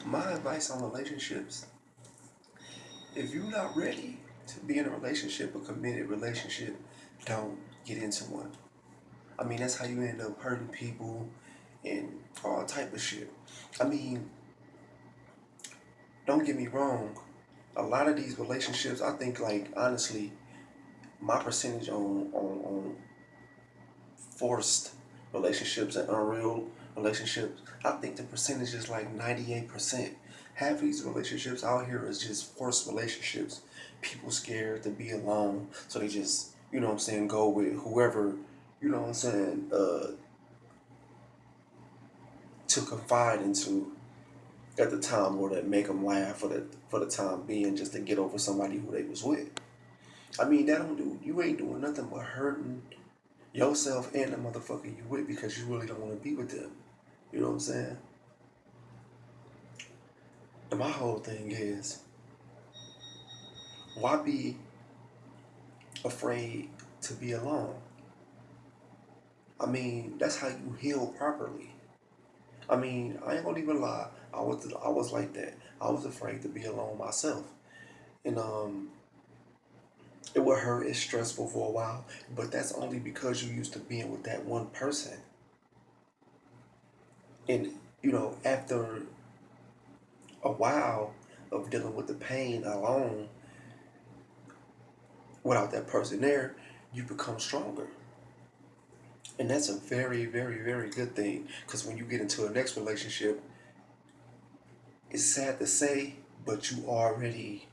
My advice on relationships: if you're not ready to be in a relationship, a committed relationship, don't get into one. I mean, that's how you end up hurting people and all type of shit. I mean, don't get me wrong. A lot of these relationships, I think, like, honestly, my percentage on forced relationships and unreal relationships, I think the percentage is like 98%. Half of these relationships out here is just forced relationships. People scared to be alone, so they just, what I'm saying, go with whoever, what I'm saying, to confide into at the time, or that make them laugh for the time being, just to get over somebody who they was with. I mean, that don't do, you ain't doing nothing but hurting yourself and the motherfucker you with, because you really don't want to be with them. You know what I'm saying? And my whole thing is, why be afraid to be alone? I mean, that's how you heal properly. I mean, I ain't gonna even lie. I was like that. I was afraid to be alone myself, and it would hurt. It's stressful for a while, but that's only because you used to being with that one person. And after a while of dealing with the pain alone, without that person there, you become stronger. And that's a very, very, very good thing. Because when you get into a next relationship, it's sad to say, but you already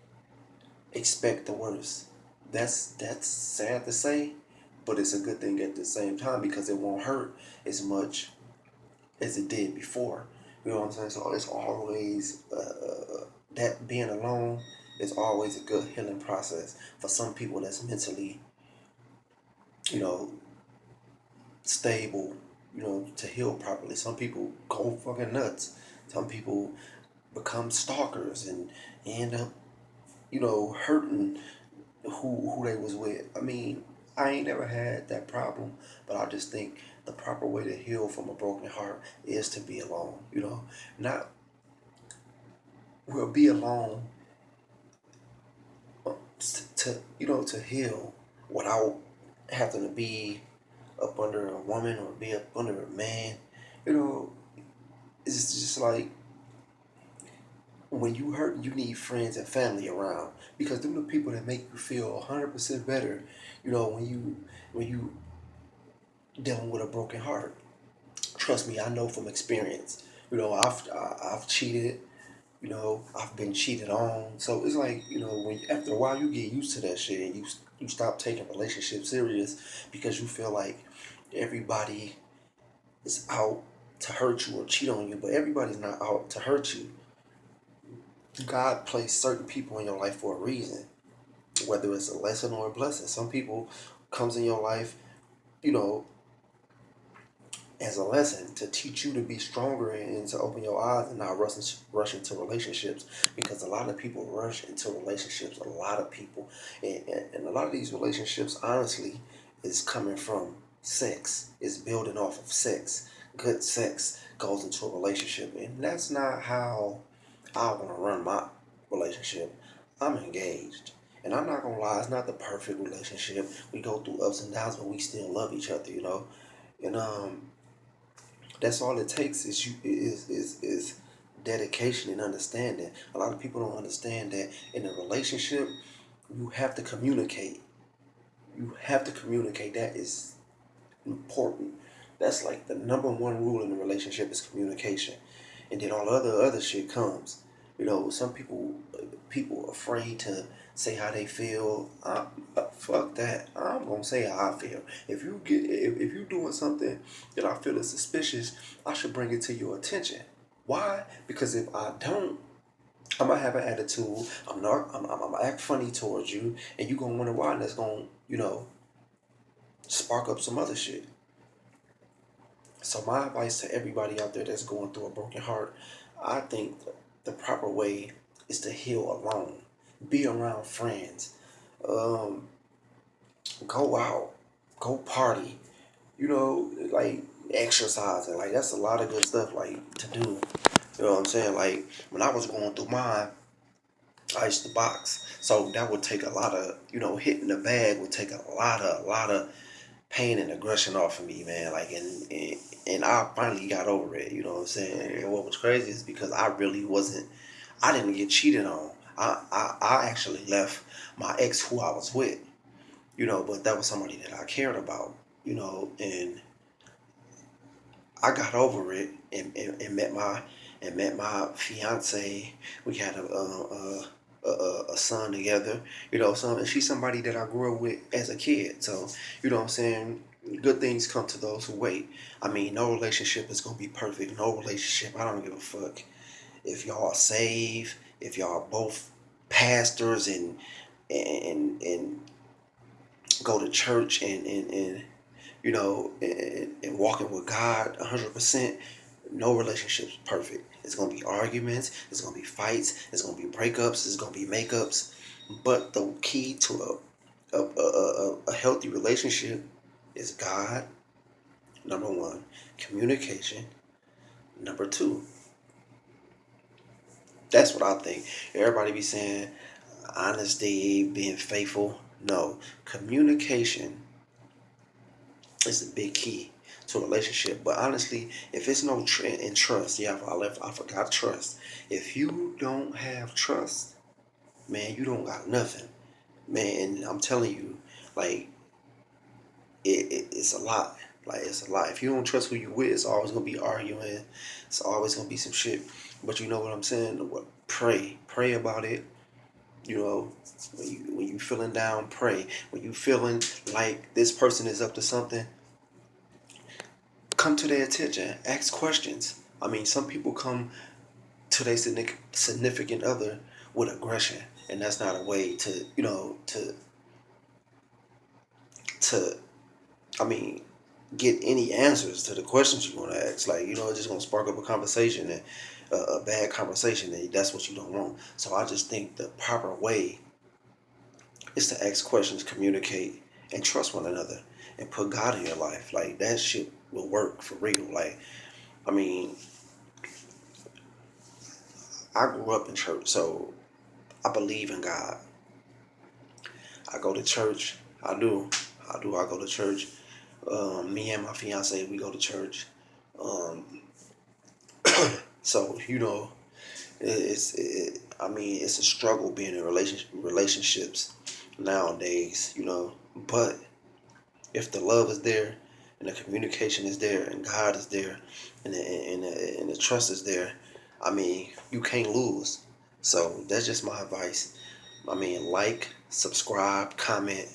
expect the worst. That's sad to say, but it's a good thing at the same time, because it won't hurt as much as it did before. You know what I'm saying? So it's always that being alone is always a good healing process for some people that's mentally, you know, stable, to heal properly. Some people go fucking nuts. Some people become stalkers and end up, hurting who they was with. I mean, I ain't never had that problem, but I just think the proper way to heal from a broken heart is to be alone. Not be alone, to heal without having to be up under a woman or be up under a man. You know, it's just like, when you hurt, you need friends and family around, because them the people that make you feel 100% better. When you dealing with a broken heart. Trust me, I know from experience. I've cheated. I've been cheated on. So it's like, when after a while you get used to that shit, and you stop taking relationships serious, because you feel like everybody is out to hurt you or cheat on you, but everybody's not out to hurt you. God placed certain people in your life for a reason, whether it's a lesson or a blessing. Some people comes in your life, you know, as a lesson to teach you to be stronger and to open your eyes and not rush into relationships, because a lot of people rush into relationships. A lot of people, and a lot of these relationships, honestly, is coming from sex. Is building off of sex. Good sex goes into a relationship, and that's not how I want to run my relationship. I'm engaged. And I'm not gonna lie, it's not the perfect relationship. We go through ups and downs, but we still love each other. And that's all it takes is dedication and understanding. A lot of people don't understand that in a relationship, you have to communicate. You have to communicate. That is important. That's like the number one rule in a relationship, is communication. And then all the other shit comes. Some people are afraid to say how they feel. Fuck that. I'm gonna say how I feel. If you're doing something that I feel is suspicious, I should bring it to your attention. Why? Because if I don't, I'm gonna have an attitude. I'm not. I'm gonna act funny towards you, and you gonna wonder why. And that's gonna, spark up some other shit. So my advice to everybody out there that's going through a broken heart, I think the proper way is to heal alone. Be around friends. Um, Go out. Go party. Like exercising. Like, that's a lot of good stuff, like, to do. You know what I'm saying? Like when I was going through mine, I used to box, so that would take a lot of, hitting the bag would take a lot of pain and aggression off of me, man. Like, and I finally got over it. You know what I'm saying? And what was crazy is because I really wasn't. I didn't get cheated on. I actually left my ex who I was with. But that was somebody that I cared about. And I got over it and met my fiance. We had a son together. And she's somebody that I grew up with as a kid. So what I'm saying. Good things come to those who wait. I mean, no relationship is gonna be perfect. No relationship. I don't give a fuck if y'all are saved. If y'all are both pastors and go to church and walking with God 100%. No relationship's perfect. It's gonna be arguments. It's gonna be fights. It's gonna be breakups. It's gonna be makeups. But the key to a healthy relationship is God. Number one, communication. Number two, that's what I think. Everybody be saying honesty, being faithful. No, communication is the big key to a relationship. But honestly, if it's no in trust, yeah, I forgot trust. If you don't have trust, man, you don't got nothing, man. And I'm telling you, like it's a lot. Like it's a lot. If you don't trust who you with, it's always gonna be arguing. It's always gonna be some shit. But you know what I'm saying? What? Pray about it. When you feeling down, pray. When you feeling like this person is up to something, come to their attention. Ask questions. I mean, some people come to their significant other with aggression, and that's not a way to to I mean get any answers to the questions you want to ask. Like it's just gonna spark up a conversation and a bad conversation, and that's what you don't want. So I just think the proper way is to ask questions, communicate, and trust one another, and put God in your life. Like that shit will work for real. Like I mean, I grew up in church, so I believe in God. I go to church. I do. I go to church. Me and my fiance, we go to church. Um, so I mean, it's a struggle being in relationships nowadays. But if the love is there, and the communication is there, and God is there, and the trust is there, I mean, you can't lose. So that's just my advice. I mean, like, subscribe, comment.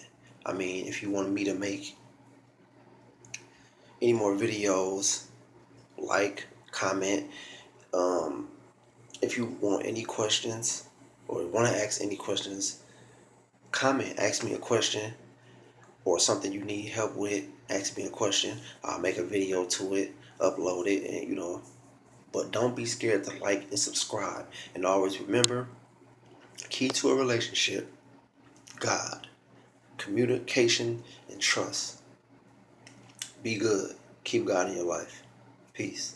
I mean, if you want me to make any more videos, like, comment. Um, if you want any questions or want to ask any questions, comment. Ask me a question or something you need help with. Ask me a question. I'll make a video to it, upload it, and But don't be scared to like and subscribe. And always remember, key to a relationship, God, communication, and trust. Be good. Keep God in your life. Peace.